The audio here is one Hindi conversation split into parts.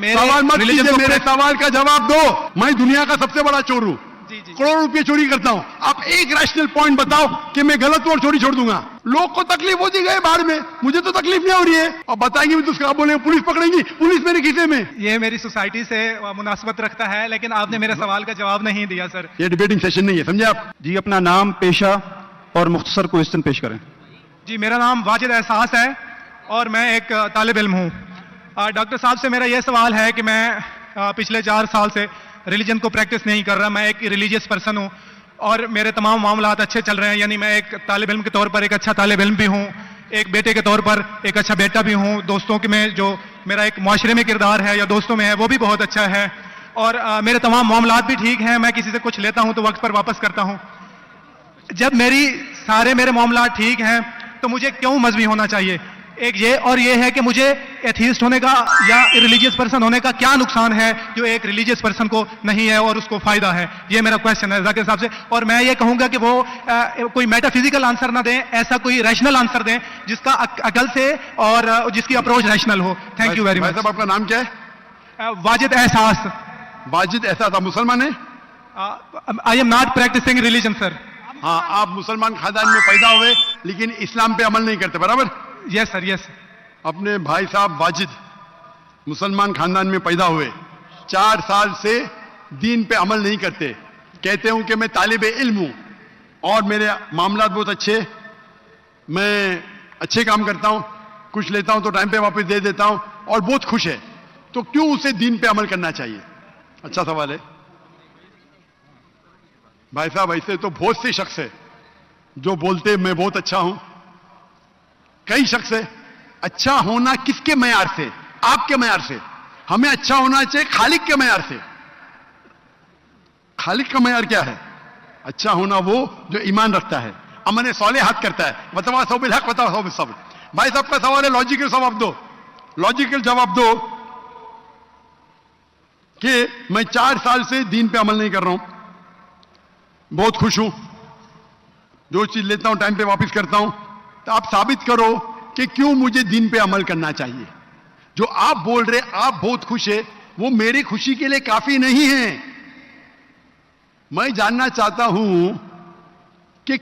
सवाल मत कीजिए, मेरे सवाल का जवाब दो। मैं दुनिया का सबसे बड़ा चोर हूं, करोड़ों रुपए चोरी करता हूं। आप एक रैशनल पॉइंट बताओ कि मैं गलत हूं और चोरी छोड़ दूंगा। लोग को तकलीफ होती गए बाहर में, मुझे तो तकलीफ नहीं हो रही है। और बताएंगे भी तो उसका बोलेंगे पुलिस पकड़ेंगी, पुलिस मेरे खीसे में। ये मेरी सोसाइटी से मुनासिबत रखता है, लेकिन आपने मेरे सवाल का जवाब नहीं दिया सर। ये डिबेटिंग सेशन नहीं है, समझे आप? जी, अपना नाम, पेशा और मुख्तसर क्वेश्चन पेश करें। जी, मेरा नाम वाजिद एहसास है और मैं एक तालिब इल्म हूँ। डॉक्टर साहब से मेरा यह सवाल है कि मैं पिछले 4 साल से रिलीजन को प्रैक्टिस नहीं कर रहा। मैं एक रिलीजियस पर्सन हूँ और मेरे तमाम मामलात अच्छे चल रहे हैं। यानी मैं एक तालिब इल्म के तौर पर एक अच्छा तालिब इल्म भी हूँ, एक बेटे के तौर पर एक अच्छा बेटा भी हूँ। दोस्तों के में जो मेरा एक माशरे में किरदार है या दोस्तों में है वो भी बहुत अच्छा है। और मेरे तमाम मामलात भी ठीक हैं। मैं किसी से कुछ लेता हूँ तो वक्त पर वापस करता हूँ। जब मेरे मामलात ठीक हैं तो मुझे क्यों मजहबी होना चाहिए? एक ये और ये है कि मुझे एथीस्ट होने का या रिलीजियस पर्सन होने का क्या नुकसान है जो एक रिलीजियस पर्सन को नहीं है और उसको फायदा है? ये मेरा क्वेश्चन है जाकिर साहब से। और मैं ये कहूंगा कि वो कोई मेटाफिजिकल आंसर ना दें, ऐसा कोई रैशनल आंसर दें जिसका अकल से और जिसकी अप्रोच रैशनल हो। Thank you very much. साहब, आपका नाम क्या है? वाजिद एहसास। वाजिद एहसास, आप मुसलमान हैं? I am not practising religion sir. हाँ, आप मुसलमान खानदान में पैदा हुए लेकिन इस्लाम पे अमल नहीं करते, बराबर? Yes sir, yes. अपने भाई साहब वाजिद मुसलमान खानदान में पैदा हुए, 4 साल से दीन पे अमल नहीं करते। कहते हूं कि मैं तालिब इल्म हूं और मेरे मामलात बहुत अच्छे, मैं अच्छे काम करता हूं, कुछ लेता हूं तो टाइम पे वापस दे देता हूं और बहुत खुश है। तो क्यों उसे दीन पे अमल करना चाहिए? अच्छा सवाल है भाई साहब। ऐसे तो बहुत से शख्स है जो बोलते मैं बहुत अच्छा हूं। कई शख्स है। अच्छा होना किसके मैयार से? आपके मैयार से। हमें अच्छा होना चाहिए खालिक के मैयार से। खालिक का मैयार क्या है? अच्छा होना वो जो ईमान रखता है, अमल सालेहात करता है। वतवासौ बिल हक वतवासौ बिस सब्र। भाई साहब का सवाल है, लॉजिकल जवाब दो, लॉजिकल जवाब दो कि मैं 4 साल से दीन पे अमल नहीं कर रहा हूं, बहुत खुश हूं, जो चीज लेता हूं टाइम पे वापस करता हूं। तो आप साबित करो कि क्यों मुझे दीन पे अमल करना चाहिए। जो आप बोल रहे आप बहुत खुश है, वो मेरी खुशी के लिए काफी नहीं है। मैं जानना चाहता हूं कि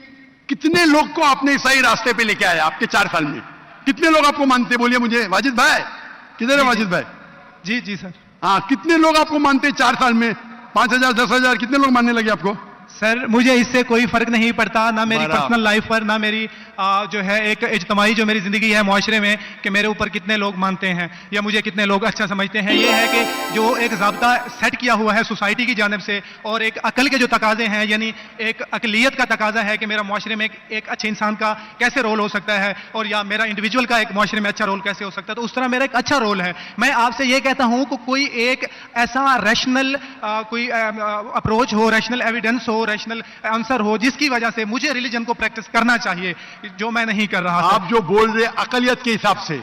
कितने लोग को आपने सही रास्ते पे लेके आया आपके 4 साल में। कितने लोग आपको मानते? बोलिए मुझे। वाजिद भाई किधर है? वाजिद भाई जी जी सर। हाँ, कितने लोग आपको मानते 4 साल में? 5,000 10,000 कितने लोग मानने लगे आपको? सर मुझे इससे कोई फर्क नहीं पड़ता, ना मेरी पर्सनल लाइफ पर, ना मेरी जो है एक इज्तमाही जो मेरी जिंदगी है मुआशरे में, कि मेरे ऊपर कितने लोग मानते हैं या मुझे कितने लोग अच्छा समझते हैं। ये है कि जो एक ज़ाब्ता सेट किया हुआ है सोसाइटी की जानिब से और एक अकल के जो तकाजे हैं, यानी एक अकलियत का तकाजा है कि मेरा मुआशरे में एक अच्छे इंसान का कैसे रोल हो सकता है और या मेरा इंडिविजुअल का एक मुआशरे में अच्छा रोल कैसे हो सकता है। तो उस तरह मेरा एक अच्छा रोल है। मैं आपसे ये कहता हूं कि कोई एक ऐसा रैशनल कोई अप्रोच हो, रैशनल एविडेंस हो, रैशनल आंसर हो जिसकी वजह से मुझे रिलीजन को प्रैक्टिस करना चाहिए, जो मैं नहीं कर रहा। आप जो बोल रहे अकलियत के हिसाब से,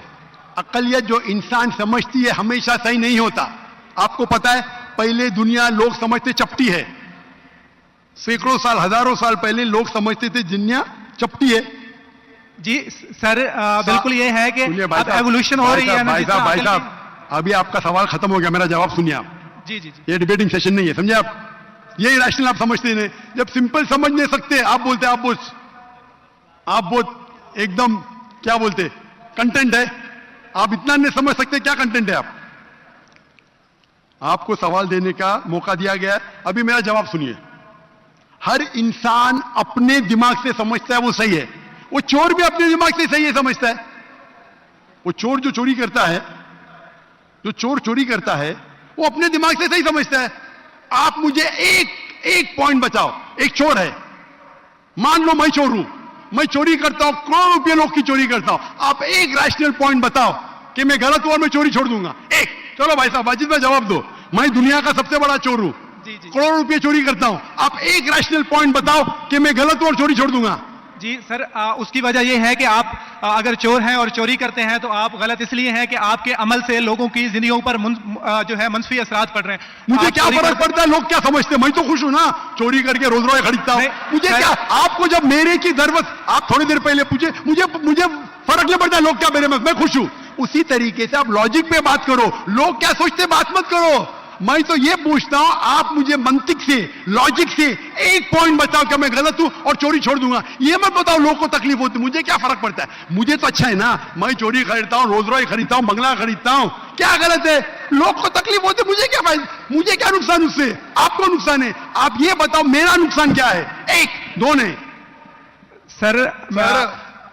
अकलियत जो इंसान समझती है हमेशा सही नहीं होता। आपको पता है पहले दुनिया लोग समझते चपटी है, सैकड़ों साल हजारों साल पहले लोग समझते थे दुनिया चपटी है। जी सर, बिल्कुल ये है कि अब एवोल्यूशन हो रही है ना। भाई साहब अभी आपका सवाल खत्म हो गया, मेरा जवाब सुनिए आप। जी जी जी। ये डिबेटिंग सेशन नहीं है, समझे आप? ये रैशनल आप समझते नहीं। जब सिंपल समझ नहीं सकते आप बोलते आप बहुत एकदम क्या बोलते कंटेंट है। आप इतना नहीं समझ सकते क्या कंटेंट है। आपको सवाल देने का मौका दिया गया है, अभी मेरा जवाब सुनिए। हर इंसान अपने दिमाग से समझता है वो सही है। वो चोर भी अपने दिमाग से सही है समझता है। वो चोर जो चोरी करता है, जो चोर चोरी करता है वो अपने दिमाग से सही समझता है। आप मुझे एक पॉइंट बताओ। एक चोर है, मान लो मैं चोर हूं, मैं चोरी करता हूं, करोड़ों रुपये लोग की चोरी करता हूं। आप एक रैशनल पॉइंट बताओ कि मैं गलत हूं और मैं चोरी छोड़ दूंगा। एक। चलो भाई साहब वाजिद भाई जवाब दो। मैं दुनिया का सबसे बड़ा चोर हूं, करोड़ों रुपये चोरी करता हूं। आप एक रैशनल पॉइंट बताओ कि मैं गलत हूं और चोरी छोड़ दूंगा। जी सर, उसकी वजह यह है कि आप अगर चोर हैं और चोरी करते हैं तो आप गलत इसलिए हैं कि आपके अमल से लोगों की जिंदगियों पर जो है मनफी असरात पड़ रहे हैं। मुझे क्या फर्क पड़ता है लोग क्या समझते हैं? मैं तो खुश हूं ना, चोरी करके रोज रोज खरीदता हूं। मुझे क्या, आपको जब मेरे की जरूरत, आप थोड़ी देर पहले पूछे, मुझे फर्क नहीं पड़ता लोग क्या मेरे में, मैं खुश हूं। उसी तरीके से आप लॉजिक पे बात करो, लोग क्या सोचते बात मत करो। मैं तो ये पूछता हूं, आप मुझे मंतिक से, लॉजिक से एक पॉइंट बताओ कि मैं गलत हूं और चोरी छोड़ दूंगा। ये मत बताओ लोगों को तकलीफ होती, मुझे क्या फर्क पड़ता है, मुझे तो अच्छा है ना, मैं चोरी खरीदता हूं, रोज रॉय खरीदता हूं, बंगला खरीदता हूं, क्या गलत है? लोग को तकलीफ होती, मुझे क्या फायदा, मुझे क्या नुकसान उससे, आपको नुकसान है। आप ये बताओ मेरा नुकसान क्या है? एक दो नहीं सर,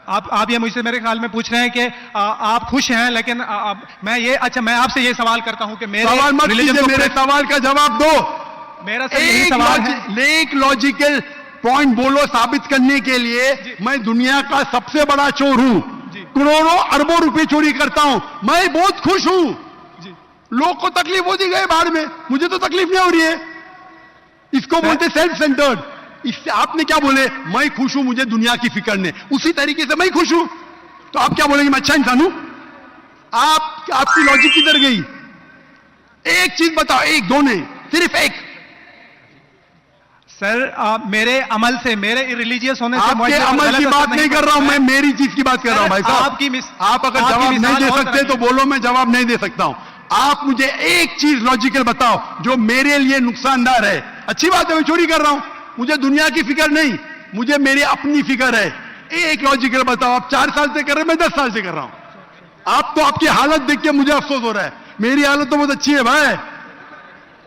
आप ये मुझसे मेरे ख्याल में पूछ रहे हैं कि आप खुश हैं, लेकिन मैं आपसे ये सवाल करता हूं कि मेरे सवाल मत कीजिए, मेरे सवाल का जवाब दो। मेरा सर यही सवाल है। एक लॉजिकल पॉइंट बोलो साबित करने के लिए। मैं दुनिया का सबसे बड़ा चोर हूं, करोड़ों अरबों रुपए चोरी करता हूं, मैं बहुत खुश हूं। लोग को तकलीफ होती गई बाहर में, मुझे तो तकलीफ नहीं हो रही है। इसको बोलते सेल्फ सेंटर्ड। इससे आपने क्या बोले, मैं खुश हूं, मुझे दुनिया की फिक्र नहीं, उसी तरीके से मैं खुश हूं, तो आप क्या बोलेंगे मैं अच्छा इंसान हूं? आपकी लॉजिक किधर गई? एक चीज बताओ, एक दो नहीं, सिर्फ एक। सर मेरे अमल से, मेरे रिलीजियस होने से, आपके अमल की बात नहीं कर रहा हूं मैं, मेरी चीज की बात कर रहा हूं भाई साहब। आप अगर जवाब नहीं दे सकते तो बोलो, मैं जवाब नहीं दे सकता हूं। आप मुझे एक चीज लॉजिकल बताओ जो मेरे लिए नुकसानदार है। अच्छी बात है, मैं चोरी कर रहा हूं, मुझे दुनिया की फिक्र नहीं, मुझे मेरी अपनी फिक्र है। एक लॉजिकल बताओ। आप 4 साल से कर रहे हैं, मैं 10 साल से कर रहा हूं। आप तो आपकी हालत देख के मुझे अफसोस हो रहा है, मेरी हालत तो बहुत अच्छी है भाई।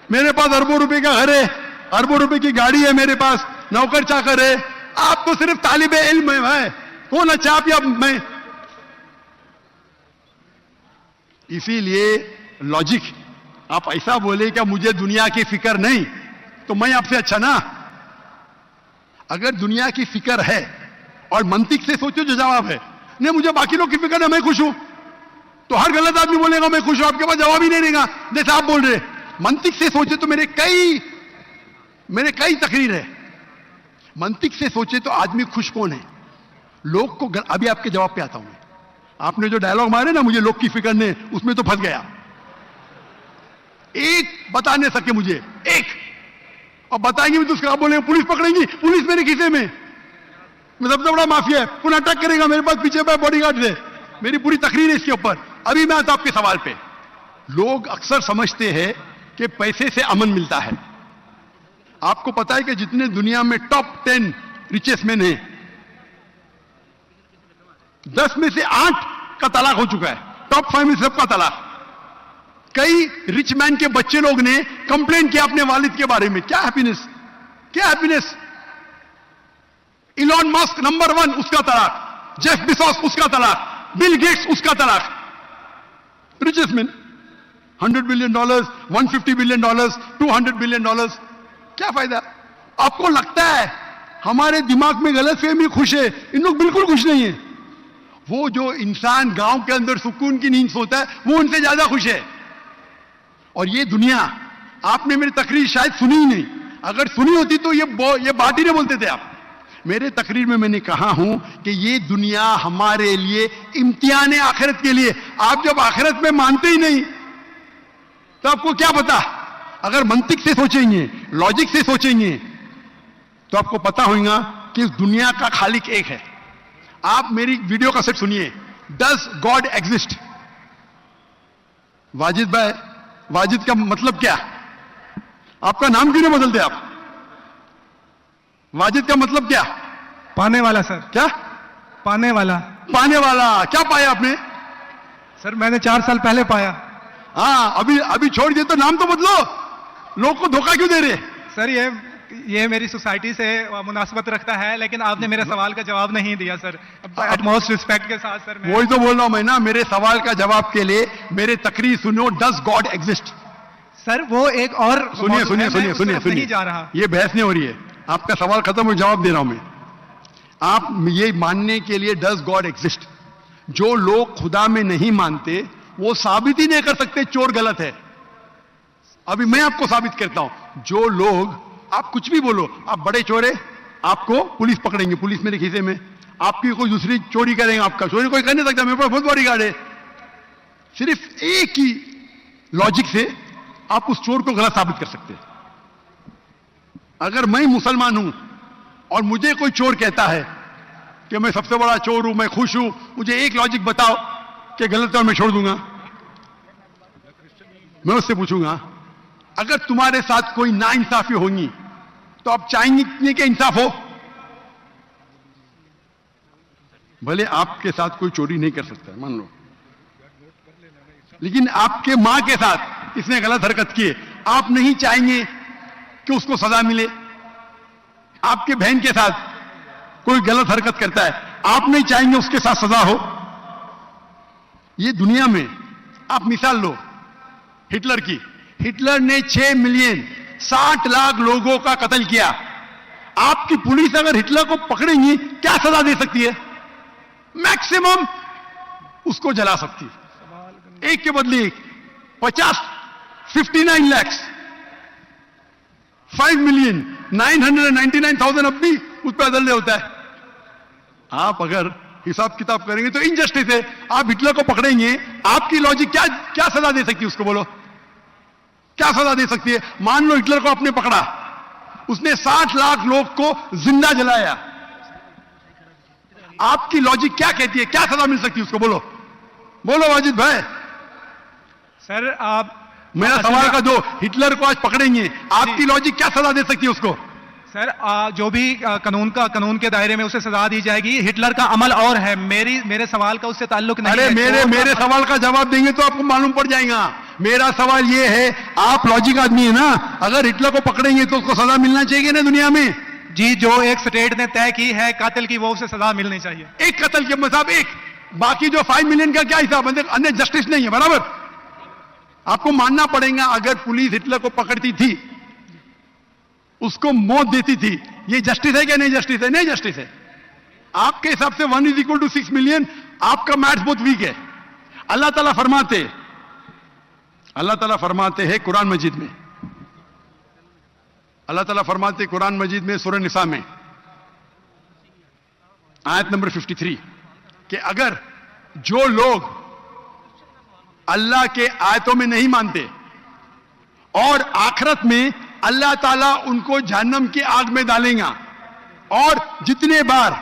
मेरे पास अरबों रुपए का घर है, अरबों रुपए की गाड़ी है मेरे पास, नौकर चाकर है। आप तो सिर्फ तालिबे इल्म है भाई, कौन अच्छा आप या मैं? इसीलिए लॉजिक, आप ऐसा बोले कि मुझे दुनिया की फिक्र नहीं, तो मैं आपसे अच्छा ना? अगर दुनिया की फिक्र है और मंतिक से सोचो जो जवाब है, नहीं मुझे बाकी लोग की फिक्र है, मैं खुश हूं, तो हर गलत आदमी बोलेगा मैं खुश हूं, आपके पास जवाब ही नहीं देगा जैसे आप बोल रहे। मंतिक से सोचे तो मेरे कई तकरीर है। मंतिक से सोचे तो आदमी खुश कौन है? लोग को अभी आपके जवाब पे आता हूं मैं। आपने जो डायलॉग मारे ना, मुझे लोग की फिक्र नहीं, उसमें तो फंस गया। एक बता नहीं सके मुझे, एक, और बताएंगे भी तो उसका आप बोलेंगे पुलिस पकड़ेंगी, पुलिस मेरे खीसे में, मैं सबसे बड़ा माफिया है, पुनः अटैक करेगा मेरे पास पीछे पे बॉडीगार्ड है। मेरी पूरी तकरीर है इसके ऊपर। अभी मैं आता आपके सवाल पे। लोग अक्सर समझते हैं कि पैसे से अमन मिलता है। आपको पता है कि जितने दुनिया में टॉप 10 रिचेस्ट मैन हैं, 10 में से 8 का तलाक हो चुका है। टॉप 5 में सबका तलाक। कई रिच मैन के बच्चे लोग ने कंप्लेन किया अपने वालिद के बारे में, क्या हैप्पीनेस, क्या हैप्पीनेस। इलॉन मस्क नंबर 1, उसका तलाक। जेफ बिजोस, उसका तलाक। बिल गेट्स, उसका तलाक। Richest man, $100 billion, $150 billion, $200 billion. क्या फायदा? आपको लगता है हमारे दिमाग में गलतफहमी खुश है, इन लोग बिल्कुल खुश नहीं है। वो जो इंसान गांव के अंदर सुकून की नींद सोता है, वो उनसे ज्यादा खुश है। और ये दुनिया, आपने मेरी तकरीर शायद सुनी ही नहीं, अगर सुनी होती तो ये बात ही नहीं बोलते थे आप। मेरे तकरीर में मैंने कहा हूं कि ये दुनिया हमारे लिए इम्तिहान है आखिरत के लिए। आप जब आखिरत में मानते ही नहीं तो आपको क्या पता? अगर मंतिक से सोचेंगे, लॉजिक से सोचेंगे, तो आपको पता होगा कि इस दुनिया का खालिक एक है। आप मेरी वीडियो का सेट सुनिए, डज गॉड एग्जिस्ट? वाजिद भाई, वाजिद का मतलब क्या? आपका नाम क्यों नहीं बदलते आप? वाजिद का मतलब क्या? पाने वाला सर। क्या? पाने वाला। पाने वाला। क्या पाया आपने? सर मैंने 4 साल पहले पाया। हाँ, अभी छोड़ दिए तो नाम तो बदलो। लोग को धोखा क्यों दे रहे? सर ये मेरी सोसाइटी से मुनासबत रखता है, लेकिन आपने मेरे सवाल का जवाब नहीं दिया सर। एटमोस्ट रिस्पेक्ट के साथ सर, वही तो बोल रहा हूं मैं ना, मेरे सवाल का जवाब के लिए मेरे तकरीर सुनो। Does God exist? सर वो एक और सुनिए जा रहा, ये बहस नहीं हो रही है। आपका सवाल खत्म हो, जवाब दे रहा हूं मैं। आप ये मानने के लिए डज गॉड एग्जिस्ट, जो लोग खुदा में नहीं मानते वो साबित ही नहीं कर सकते चोर गलत है। अभी मैं आपको साबित करता हूं। जो लोग, आप कुछ भी बोलो, आप बड़े चोर है, आपको पुलिस पकड़ेंगे, पुलिस मेरे खीसे में। आपकी कोई दूसरी चोरी करेंगे, आपका चोरी कोई कर नहीं सकता, मेरे पास बहुत बड़ी गाड़ी है। सिर्फ एक ही लॉजिक से आप उस चोर को गलत साबित कर सकते हैं। अगर मैं मुसलमान हूं और मुझे कोई चोर कहता है कि मैं सबसे बड़ा चोर हूं, मैं खुश हूं, मुझे एक लॉजिक बताओ कि गलत है और मैं छोड़ दूंगा। मैं उससे पूछूंगा अगर तुम्हारे साथ कोई नाइंसाफी होगी तो आप चाहेंगे कि इंसाफ हो? भले आपके साथ कोई चोरी नहीं कर सकता मान लो, लेकिन आपके मां के साथ इसने गलत हरकत की है, आप नहीं चाहेंगे कि उसको सजा मिले? आपके बहन के साथ कोई गलत हरकत करता है, आप नहीं चाहेंगे उसके साथ सजा हो? ये दुनिया में आप मिसाल लो हिटलर की। हिटलर ने 6 मिलियन 60 लाख लोगों का कत्ल किया। आपकी पुलिस अगर हिटलर को पकड़ेंगी क्या सजा दे सकती है? मैक्सिमम उसको जला सकती है, एक के बदले एक। 59 लाख 5,999,000 अब भी उस पर अदल होता है। आप अगर हिसाब किताब करेंगे तो इनजस्टिस है। आप हिटलर को पकड़ेंगे, आपकी लॉजिक क्या सजा दे सकती है उसको? बोलो क्या सजा दे सकती है? मान लो हिटलर को आपने पकड़ा, उसने 60 लाख लोग को जिंदा जलाया, आपकी लॉजिक क्या कहती है? क्या सजा मिल सकती है उसको? बोलो बोलो वाजिद भाई। सर आप मेरा सवाल का दो, हिटलर को आज पकड़ेंगे, आपकी लॉजिक क्या सजा दे सकती है उसको? सर जो भी कानून के दायरे में उसे सजा दी जाएगी। हिटलर का अमल और है, मेरे सवाल का उससे ताल्लुक नहीं अरे है। मेरे सवाल का जवाब देंगे तो आपको मालूम पड़ जाएगा। मेरा सवाल यह है, आप लॉजिक आदमी है ना, अगर हिटलर को पकड़ेंगे तो उसको सजा मिलना चाहिए ना दुनिया में? जी, जो एक स्टेट ने तय की है कातिल की, वो उसे सजा मिलनी चाहिए। एक कत्ल के मतलब एक, बाकी जो 5 मिलियन का क्या हिसाब? अन्य जस्टिस नहीं है, बराबर? आपको मानना पड़ेगा अगर पुलिस हिटलर को पकड़ती थी, उसको मौत देती थी, ये जस्टिस है क्या? नहीं जस्टिस है, नहीं जस्टिस है। आपके हिसाब से 1 = 6 मिलियन, आपका मैथ्स बहुत वीक है। अल्लाह ताला फरमाते हैं कुरान मजीद में, अल्लाह ताला फरमाते कुरान मजीद में सूरह निसा में आयत नंबर 53 कि अगर जो लोग अल्लाह के आयतों में नहीं मानते और आखिरत में अल्लाह ताला उनको जहन्नम की आग में डालेगा, और जितने बार,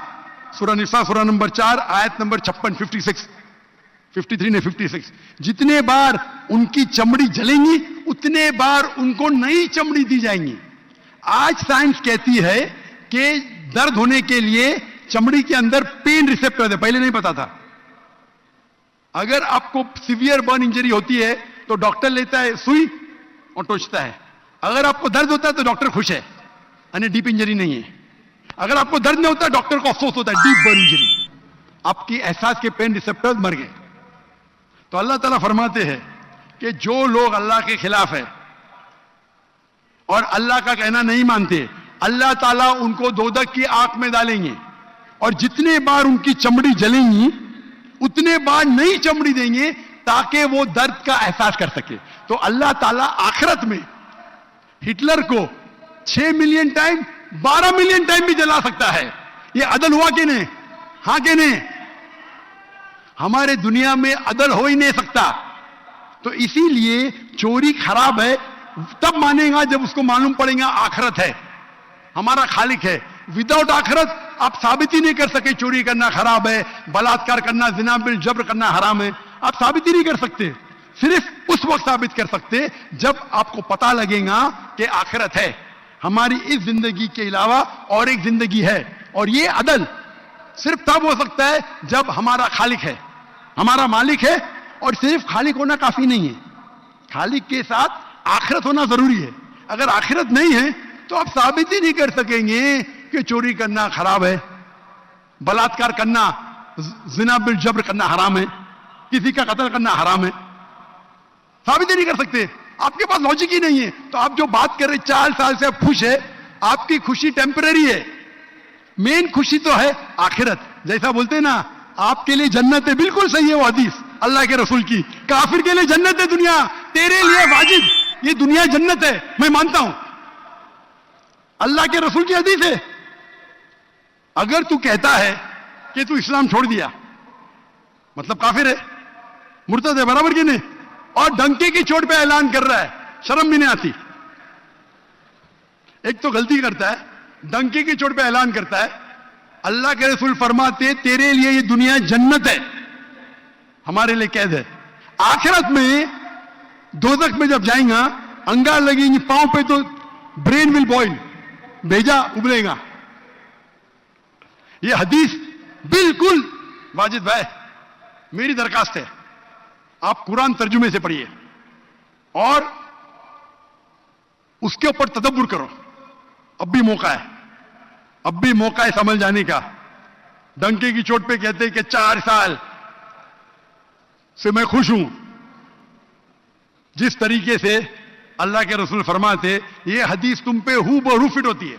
सूरह निसा सूरह नंबर 4 आयत नंबर 56 53 ने 56, जितने बार उनकी चमड़ी जलेंगी उतने बार उनको नई चमड़ी दी जाएंगी। आज साइंस कहती है कि दर्द होने के लिए चमड़ी के अंदर पेन रिसेप्टर है, पहले नहीं पता था। अगर आपको सीवियर बर्न इंजरी होती है तो डॉक्टर लेता है सुई और टोचता है। अगर आपको दर्द होता है तो डॉक्टर खुश है, यानी डीप इंजरी नहीं है। अगर आपको दर्द नहीं होता डॉक्टर को अफसोस होता है, डीप बर्न इंजरी, आपकी एहसास के पेन रिसेप्टर्स मर गए। तो अल्लाह ताला फरमाते हैं कि जो लोग अल्लाह के खिलाफ है और अल्लाह का कहना नहीं मानते, अल्लाह ताला उनको दोजख की आग में डालेंगे, और जितने बार उनकी चमड़ी जलेंगी उतने बार नई चमड़ी देंगे ताकि वो दर्द का एहसास कर सके। तो अल्लाह ताला आखिरत में हिटलर को 6 मिलियन टाइम 12 मिलियन टाइम भी जला सकता है। ये अदल हुआ कि नहीं? हां कि नहीं? हमारे दुनिया में अदल हो ही नहीं सकता। तो इसीलिए चोरी खराब है तब मानेगा जब उसको मालूम पड़ेगा आखिरत है, हमारा खालिक है। विदाउट आखिरत आप साबित ही नहीं कर सके चोरी करना खराब है, बलात्कार करना, जिना बिल जब्र करना हराम है। आप साबित ही नहीं कर सकते। सिर्फ उस वक्त साबित कर सकते जब आपको पता लगेगा कि आखिरत है, हमारी इस जिंदगी के अलावा और एक जिंदगी है। और ये अदल सिर्फ तब हो सकता है जब हमारा खालिक है, हमारा मालिक है। और सिर्फ खालिक होना काफी नहीं है, खालिक के साथ आखिरत होना जरूरी है। अगर आखिरत नहीं है तो आप साबित ही नहीं कर सकेंगे कि चोरी करना खराब है, बलात्कार करना, जिना बिल जब्र करना हराम है, किसी का कत्ल करना हराम है। साबित ही नहीं कर सकते, आपके पास लॉजिक ही नहीं है। तो आप जो बात कर रहे 4 साल से आप खुश है, आपकी खुशी टेम्पररी है। मेन खुशी तो है आखिरत। जैसा बोलते हैं ना, आपके लिए जन्नत है, बिल्कुल सही है वो हदीस अल्लाह के रसूल की। काफिर के लिए जन्नत है दुनिया, तेरे लिए वाजिब ये दुनिया जन्नत है, मैं मानता हूं। अल्लाह के रसूल की हदीस है। अगर तू कहता है कि तू इस्लाम छोड़ दिया, मतलब काफिर है, मुर्तद है, बराबर कि नहीं? और डंके की चोट पे ऐलान कर रहा है, शर्म भी नहीं आती। एक तो गलती करता है, डंके की चोट पे ऐलान करता है। अल्लाह के रसूल फरमाते तेरे लिए ये दुनिया जन्नत है, हमारे लिए कैद है। आखिरत में दोजख में जब जाएंगा, अंगार लगेंगी पांव पे तो ब्रेन विल बॉइल, भेजा उबलेगा। ये हदीस बिल्कुल वाजिद भाई, मेरी दरखास्त है आप कुरान तर्जुमे से पढ़िए और उसके ऊपर तदब्बुर करो। अब भी मौका है, अब भी मौका है समझ जाने का। डंके की चोट पे कहते हैं कि 4 साल से मैं खुश हूं। जिस तरीके से अल्लाह के रसूल फरमाते, ये हदीस तुम पे हूबहू फिट होती है।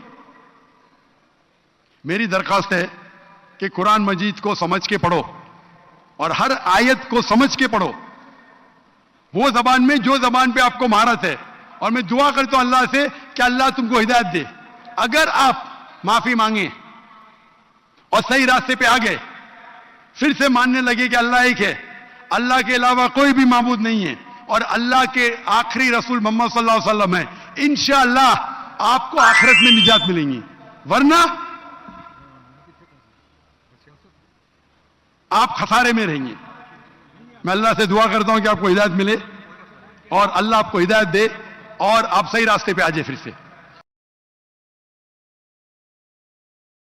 मेरी दरखास्त है कि कुरान मजीद को समझ के पढ़ो और हर आयत को समझ के पढ़ो, वो जबान में जो जबान पे आपको महारत है। और मैं दुआ करता हूं अल्लाह से कि अल्लाह तुमको हिदायत दे। अगर आप माफी मांगे और सही रास्ते पे आ गए, फिर से मानने लगे कि अल्लाह एक है, अल्लाह के अलावा कोई भी माबूद नहीं है और अल्लाह के आखिरी रसूल मोहम्मद सल्लल्लाहु अलैहि वसल्लम है, इंशाअल्लाह आपको आखिरत में निजात मिलेंगी। वरना आप खसारे में रहेंगे। मैं अल्लाह से दुआ करता हूं कि आपको हिदायत मिले और अल्लाह आपको हिदायत दे और आप सही रास्ते पे आ जाए फिर से।